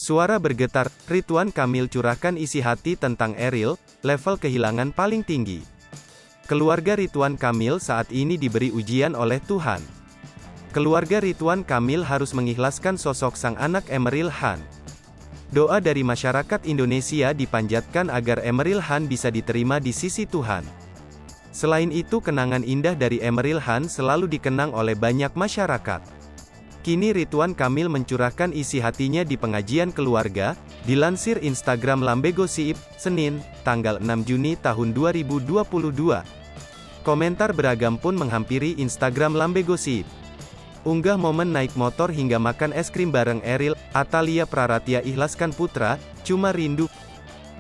Suara bergetar, Ridwan Kamil curahkan isi hati tentang Eril, level kehilangan paling tinggi. Keluarga Ridwan Kamil saat ini diberi ujian oleh Tuhan. Keluarga Ridwan Kamil harus mengikhlaskan sosok sang anak Emeril Khan. Doa dari masyarakat Indonesia dipanjatkan agar Emeril Khan bisa diterima di sisi Tuhan. Selain itu, kenangan indah dari Emeril Khan selalu dikenang oleh banyak masyarakat. Kini Ridwan Kamil mencurahkan isi hatinya di pengajian keluarga, dilansir Instagram Lambe Gosip, Senin, tanggal 6 Juni tahun 2022. Komentar beragam pun menghampiri Instagram Lambe Gosip. Unggah momen naik motor hingga makan es krim bareng Eril, Atalia Praratia ikhlaskan putra, cuma rindu.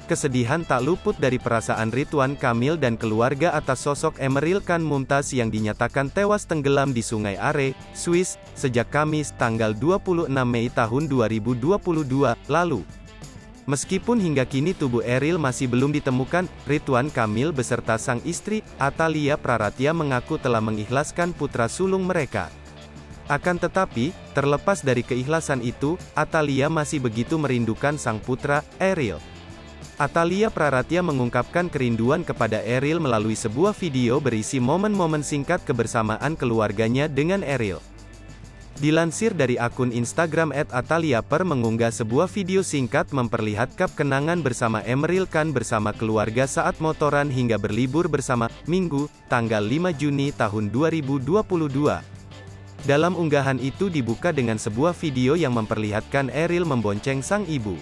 Kesedihan tak luput dari perasaan Ridwan Kamil dan keluarga atas sosok Emeril Khan Mumtaz yang dinyatakan tewas tenggelam di Sungai Are, Swiss, sejak Kamis tanggal 26 Mei tahun 2022 lalu. Meskipun hingga kini tubuh Eril masih belum ditemukan, Ridwan Kamil beserta sang istri, Atalia Praratia mengaku telah mengikhlaskan putra sulung mereka. Akan tetapi, terlepas dari keikhlasan itu, Atalia masih begitu merindukan sang putra, Eril. Atalia Praratia mengungkapkan kerinduan kepada Eril melalui sebuah video berisi momen-momen singkat kebersamaan keluarganya dengan Eril. Dilansir dari akun Instagram @ataliaper mengunggah sebuah video singkat memperlihatkan kenangan bersama Emeril Khan bersama keluarga saat motoran hingga berlibur bersama, Minggu, tanggal 5 Juni tahun 2022. Dalam unggahan itu dibuka dengan sebuah video yang memperlihatkan Eril membonceng sang ibu.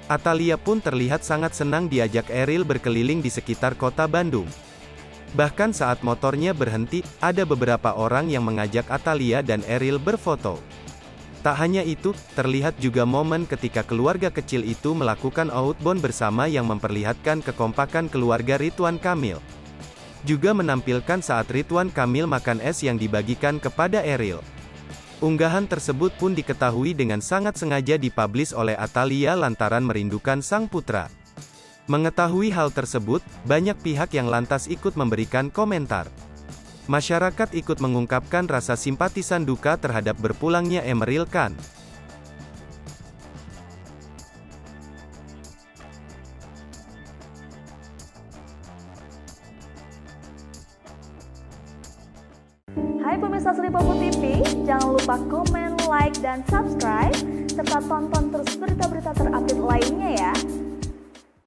Atalia pun terlihat sangat senang diajak Eril berkeliling di sekitar kota Bandung. Bahkan saat motornya berhenti, ada beberapa orang yang mengajak Atalia dan Eril berfoto. Tak hanya itu, terlihat juga momen ketika keluarga kecil itu melakukan outbound bersama yang memperlihatkan kekompakan keluarga Ridwan Kamil. Juga menampilkan saat Ridwan Kamil makan es yang dibagikan kepada Eril. Unggahan tersebut pun diketahui dengan sangat sengaja dipublish oleh Atalia lantaran merindukan sang putra. Mengetahui hal tersebut, banyak pihak yang lantas ikut memberikan komentar. Masyarakat ikut mengungkapkan rasa simpatisan duka terhadap berpulangnya Emeril Khan. Hai pemirsa Sri Popo TV, jangan lupa komen, like, dan subscribe, serta tonton terus berita-berita terupdate lainnya ya.